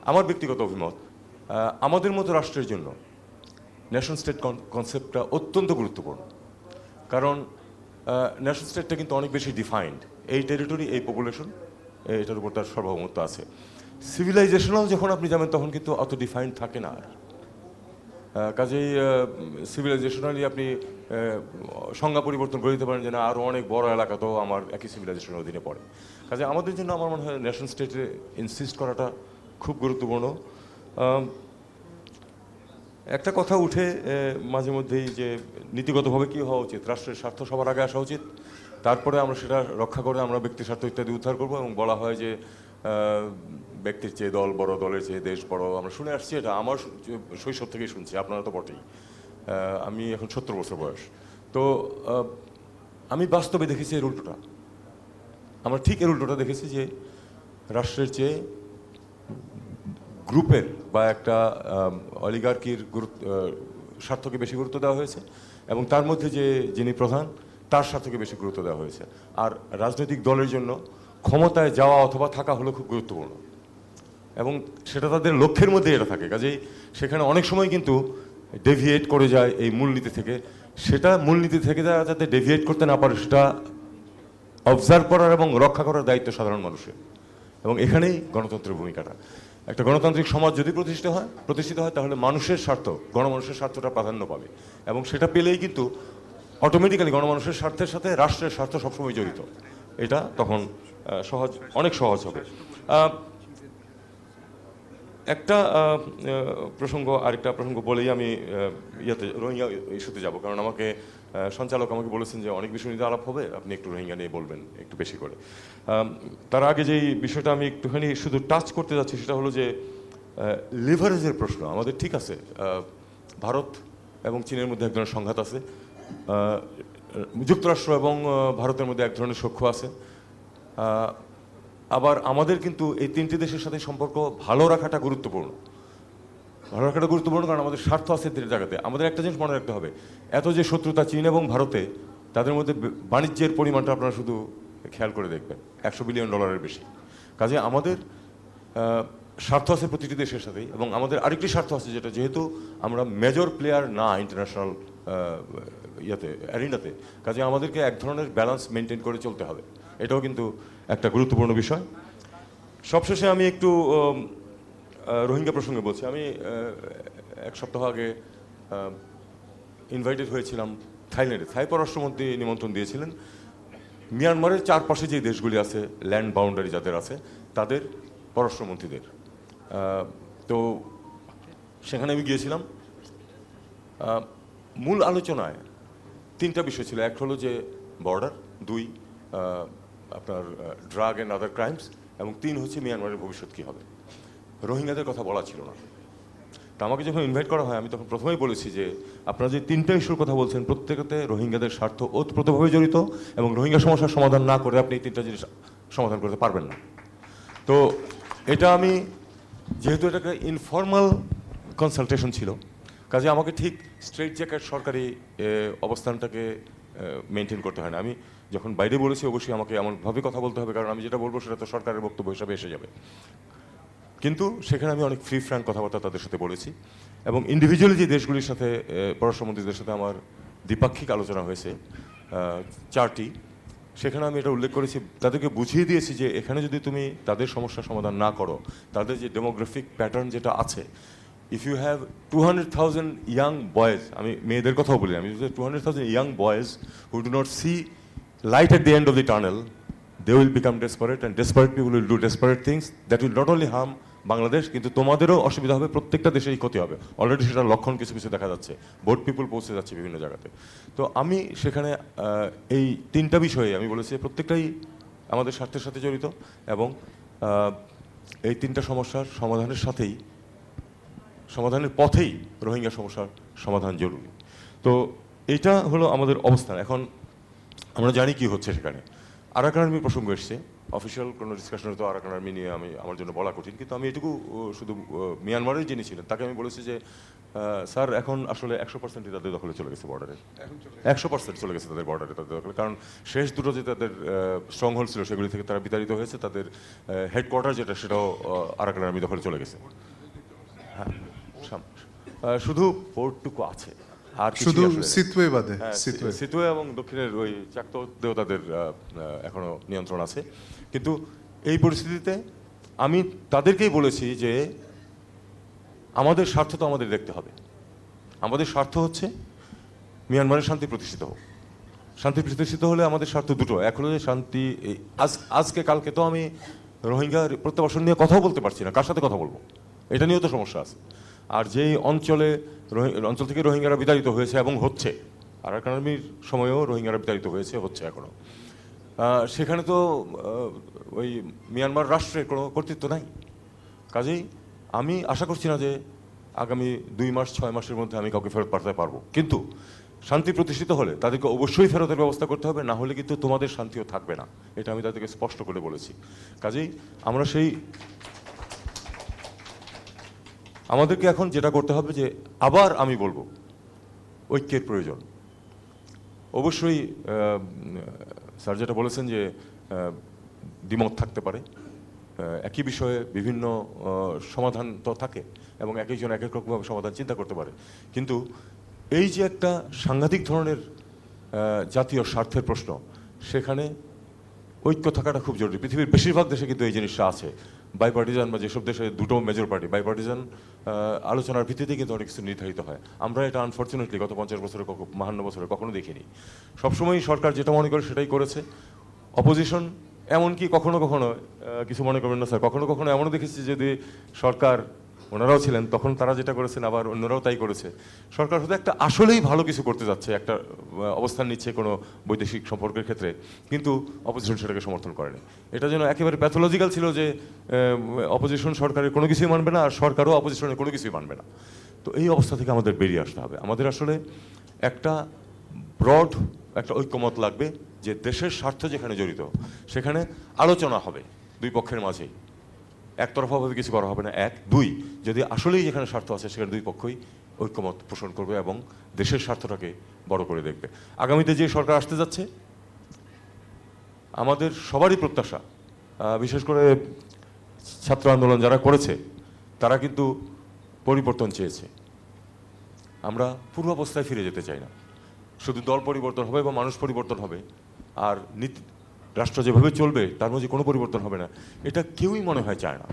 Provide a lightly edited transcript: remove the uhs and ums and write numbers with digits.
আমার ব্যক্তিগত অভিমত, আমাদের মতো রাষ্ট্রের জন্য নেশন স্টেট কনসেপ্টটা অত্যন্ত গুরুত্বপূর্ণ। কারণ নেশন স্টেটটা কিন্তু অনেক বেশি ডিফাইন্ড, এই টেরিটরি, এই পপুলেশন, এটার উপর তার সার্বভৌমত্ব আছে। সিভিলাইজেশনাল যখন আপনি যাবেন তখন কিন্তু অত ডিফাইন্ড থাকে না আর। কাজেই সিভিলাইজেশনালি আপনি সংজ্ঞা পরিবর্তন করে দিতে পারেন যে না, আরও অনেক বড় এলাকা তো আমার একই সিভিলাইজেশনের অধীনে পড়ে। কাজে আমাদের জন্য আমার মনে হয় নেশন স্টেটে ইনসিস্ট করাটা খুব গুরুত্বপূর্ণ। একটা কথা উঠে মাঝে মধ্যেই যে নীতিগতভাবে কী হওয়া উচিত, রাষ্ট্রের স্বার্থ সবার আগে আসা উচিত, তারপরে আমরা সেটা রক্ষা করে আমরা ব্যক্তি স্বার্থ ইত্যাদি উদ্ধার করবো। এবং বলা হয় যে ব্যক্তির চেয়ে দল বড়, দলের চেয়ে দেশ বড়। আমরা শুনে আসছি, এটা আমার শৈশব থেকেই শুনছি, আপনারা তো বটেই। আমি এখন 70 বছর বয়স। তো আমি বাস্তবে দেখেছি এর উল্টোটা। আমরা ঠিক এর উল্টোটা দেখেছি যে রাষ্ট্রের চেয়ে গ্রুপের বা একটা অলিগার্কির স্বার্থকে বেশি গুরুত্ব দেওয়া হয়েছে, এবং তার মধ্যে যে যিনি প্রধান তার স্বার্থকে বেশি গুরুত্ব দেওয়া হয়েছে। আর রাজনৈতিক দলের জন্য ক্ষমতায় যাওয়া অথবা থাকা হলো খুব গুরুত্বপূর্ণ, এবং সেটা তাদের লক্ষ্যের মধ্যে এটা থাকে। কাজেই সেখানে অনেক সময় কিন্তু ডেভিয়েট করে যায় এই মূলনীতি থেকে। সেটা মূলনীতি থেকে যাতে ডেভিয়েট করতে না পারে সেটা অবজার্ভ করার এবং রক্ষা করার দায়িত্ব সাধারণ মানুষের। এবং এখানেই গণতন্ত্রের ভূমিকাটা। একটা গণতান্ত্রিক সমাজ যদি প্রতিষ্ঠিত হয় তাহলে মানুষের স্বার্থ, গণমানুষের স্বার্থটা প্রাধান্য পাবে, এবং সেটা পেলেই কিন্তু অটোমেটিক্যালি গণমানুষের স্বার্থের সাথে রাষ্ট্রের স্বার্থ সবসময় জড়িত। এটা তখন অনেক সহজ হবে। আরেকটা প্রসঙ্গ বলেই আমি রোহিঙ্গা ইস্যুতে যাব, কারণ আমাকে সঞ্চালক আমাকে বলেছেন যে অনেক বিষয় নিয়ে আলাপ হবে, আপনি একটু রোহিঙ্গা নিয়ে বলবেন একটু বেশি করে। তার আগে যেই বিষয়টা আমি একটুখানি শুধু টাচ করতে যাচ্ছি সেটা হলো যে লিভারেজের প্রশ্ন। আমাদের ঠিক আছে, ভারত এবং চীনের মধ্যে এক ধরনের সংঘাত আছে, যুক্তরাষ্ট্র এবং ভারতের মধ্যে এক ধরনের সখ্য আছে। আবার আমাদের কিন্তু এই তিনটি দেশের সাথে সম্পর্ক ভালো রাখাটা গুরুত্বপূর্ণ। কারণ আমাদের স্বার্থ আছে তিনটি জায়গাতে। আমাদের একটা জিনিস মনে রাখতে হবে, এত যে শত্রুতা চীন এবং ভারতে, তাদের মধ্যে বাণিজ্যের পরিমাণটা আপনারা শুধু খেয়াল করে দেখবেন, $100 বিলিয়ন বেশি। কাজে আমাদের স্বার্থ আছে প্রতিটি দেশের সাথেই, এবং আমাদের আরেকটি স্বার্থ আছে যেটা, যেহেতু আমরা মেজর প্লেয়ার না ইন্টারন্যাশনাল অ্যারিনাতে, কাজে আমাদেরকে এক ধরনের ব্যালেন্স মেনটেন করে চলতে হবে। এটাও কিন্তু একটা গুরুত্বপূর্ণ বিষয়। সবশেষে আমি একটু রোহিঙ্গা প্রসঙ্গে বলছি। আমি 1 সপ্তাহ আগে ইনভাইটেড হয়েছিলাম থাইল্যান্ডে। থাই পররাষ্ট্রমন্ত্রী নিমন্ত্রণ দিয়েছিলেন। মিয়ানমারের চারপাশে যে দেশগুলি আছে, ল্যান্ড বাউন্ডারি যাদের আছে, তাদের পররাষ্ট্রমন্ত্রীদের। তো সেখানে আমি গিয়েছিলাম। মূল আলোচনায় 3টা বিষয় ছিল। এক হলো যে বর্ডার, 2 আপনার ড্রাগ অ্যান্ড আদার ক্রাইমস, এবং 3 হচ্ছে মিয়ানমারের ভবিষ্যৎ কী হবে। রোহিঙ্গাদের কথা বলা ছিল না। তা আমাকে যখন ইনভাইট করা হয়, আমি তখন প্রথমেই বলেছি যে আপনারা যে 3টা ইস্যুর কথা বলছেন, প্রত্যেকতে রোহিঙ্গাদের স্বার্থ ওতপ্রোতভাবে জড়িত, এবং রোহিঙ্গা সমস্যার সমাধান না করে আপনি এই 3টা জিনিস সমাধান করতে পারবেন না। তো এটা আমি, যেহেতু এটা একটা ইনফর্মাল কনসালটেশন ছিল, কাজে আমাকে ঠিক স্ট্রেট জ্যাকেট সরকারি অবস্থানটাকে মেনটেন করতে হয় না। আমি যখন বাইরে বলেছি অবশ্যই আমাকে এমনভাবে কথা বলতে হবে, কারণ আমি যেটা বলবো সেটা তো সরকারের বক্তব্য হিসাবে এসে যাবে। কিন্তু সেখানে আমি অনেক ফ্রি ফ্র্যাঙ্ক কথাবার্তা তাদের সাথে বলেছি, এবং ইন্ডিভিজুয়ালি যে দেশগুলির সাথে, পররাষ্ট্রমন্ত্রীদের সাথে আমার দ্বিপাক্ষিক আলোচনা হয়েছে 4টি, সেখানে আমি এটা উল্লেখ করেছি, তাদেরকে বুঝিয়ে দিয়েছি যে এখানে যদি তুমি তাদের সমস্যার সমাধান না করো, তাদের যে ডেমোগ্রাফিক প্যাটার্ন যেটা আছে, if you have 200,000 young boys, আমি মেয়েদের কথাও বলি, আমি 200,000 young boys who do not see light at the end of the tunnel, they will become desperate, and desperate people will do desperate things that will not only harm Bangladesh, কিন্তু তোমাদেরও অসুবিধা হবে, প্রত্যেকটা দেশেই ক্ষতি হবে। অলরেডি সেটা লক্ষণ কিছু কিছু দেখা যাচ্ছে, বোট পিপুল পৌঁছে যাচ্ছে বিভিন্ন জায়গাতে। তো আমি সেখানে এই 3টা বিষয়ে আমি বলেছি প্রত্যেকটাই আমাদের স্বার্থের সাথে জড়িত, এবং এই 3টা সমস্যার সমাধানের পথেই রোহিঙ্গা সমস্যার সমাধান জরুরি। তো এইটা হলো আমাদের অবস্থান। এখন আমরা জানি কি হচ্ছে সেখানে। আরাকানের প্রসঙ্গ এসছে, অফিসিয়াল কোনো ডিসকাশনে তো আরাকান আর্মি নিয়ে আমার জন্য বলা কঠিন, কিন্তু আমি এটুকু শুধু মিয়ানমারের যিনি ছিলেন তাকে আমি বলেছি যে স্যার এখন আসলে 100%ই তাদের দখলে চলে গেছে বর্ডারে, 100% চলে গেছে তাদের বর্ডারে তাদের দখলে, কারণ শেষ দুটো যে তাদের স্ট্রং হোল্ড ছিল সেগুলি থেকে তারা বিতাড়িত হয়েছে, তাদের হেডকোয়ার্টার যেটা সেটাও আরাকান আর্মি দখলে চলে গেছে। হ্যাঁ, শুধু পোর্টটুকু আছে, আর শুধু সিতওয়ে বাদে, সিতওয়ে এবং দক্ষিণের ওই চাকতেও তাদের এখনো নিয়ন্ত্রণ আছে। কিন্তু এই পরিস্থিতিতে আমি তাদেরকেই বলেছি যে আমাদের স্বার্থ তো আমাদের দেখতে হবে। আমাদের স্বার্থ হচ্ছে মিয়ানমারের শান্তি প্রতিষ্ঠিত হোক। শান্তি প্রতিষ্ঠিত হলে আমাদের স্বার্থ দুটো, এক হলো যে শান্তি, আজকে কালকে তো আমি রোহিঙ্গা প্রত্যাবাসন নিয়ে কথাও বলতে পারছি না, কার সাথে কথা বলবো, এটা নিয়েও তো সমস্যা আছে। আর যেই অঞ্চল থেকে রোহিঙ্গারা বিতাড়িত হয়েছে এবং হচ্ছে, আরাকান আর্মির সময়েও রোহিঙ্গারা বিতাড়িত হচ্ছে এখনো, সেখানে তো ওই মিয়ানমার রাষ্ট্রের কোনো কর্তৃত্ব নাই। কাজেই আমি আশা করছি না যে আগামী 2 মাস 6 মাসের মধ্যে আমি কাউকে ফেরত পাঠাতে পারবো, কিন্তু শান্তি প্রতিষ্ঠিত হলে তাদেরকে অবশ্যই ফেরতের ব্যবস্থা করতে হবে, না হলে কিন্তু তোমাদের শান্তিও থাকবে না, এটা আমি তাদেরকে স্পষ্ট করে বলেছি। কাজেই আমরা আমাদেরকে এখন যেটা করতে হবে যে, আবার আমি বলবো ঐক্যের প্রয়োজন। অবশ্যই স্যার যেটা বলেছেন যে দ্বিমত থাকতে পারে, একই বিষয়ে বিভিন্ন সমাধান তো থাকে এবং একজন এক এক রকমভাবে সমাধান চিন্তা করতে পারে, কিন্তু এই যে একটা সাংঘাতিক ধরনের জাতীয় স্বার্থের প্রশ্ন, সেখানে ঐক্য থাকাটা খুব জরুরি। পৃথিবীর বেশিরভাগ দেশে কিন্তু এই জিনিসটা আছে, বাইপার্টিজান বা যেসব দেশে দুটো মেজর পার্টি, বাইপার্টিজান আলোচনার ভিত্তিতে কিন্তু অনেক কিছু নির্ধারিত হয়। আমরা এটা আনফর্চুনেটলি গত 50 বছরে 52 বছরে কখনো দেখিনি। সবসময় সরকার যেটা মনে করে সেটাই করেছে। অপোজিশন এমনকি কখনো কখনো, কিছু মনে করবেন না স্যার, কখনো কখনো এমনও দেখেছি যদি সরকার, ওনারাও ছিলেন তখন, তারা যেটা করেছেন আবার অন্যরাও তাই করেছে। সরকার হয়তো একটা আসলেই ভালো কিছু করতে যাচ্ছে, একটা অবস্থান নিচ্ছে কোনো বৈদেশিক সম্পর্কের ক্ষেত্রে, কিন্তু অপোজিশন সেটাকে সমর্থন করেনি। এটা যেন একেবারে প্যাথোলজিক্যাল ছিল যে অপোজিশন সরকারের কোনো কিছুই মানবে না, আর সরকারও অপোজিশনের কোনো কিছুই মানবে না। তো এই অবস্থা থেকে আমাদের বেরিয়ে আসতে হবে। আমাদের আসলে একটা ব্রড একটা ঐক্যমত লাগবে যে দেশের স্বার্থ যেখানে জড়িত সেখানে আলোচনা হবে দুই পক্ষের মাঝেই, একতরফাভাবে কিছু করা হবে না, 1 2 যদি আসলেই যেখানে স্বার্থ আছে সেখানে দুই পক্ষই ঐক্যমত পোষণ করবে এবং দেশের স্বার্থটাকে বড় করে দেখবে। আগামীতে যে সরকার আসতে যাচ্ছে, আমাদের সবারই প্রত্যাশা, বিশেষ করে ছাত্র আন্দোলন যারা করেছে তারা কিন্তু পরিবর্তন চেয়েছে। আমরা পূর্বাবস্থায় ফিরে যেতে চাই না। শুধু দল পরিবর্তন হবে বা মানুষ পরিবর্তন হবে, আর রাষ্ট্র যেভাবে চলবে তার মধ্যে কোনো পরিবর্তন হবে না, এটা কেউই মনে হয় চায় না।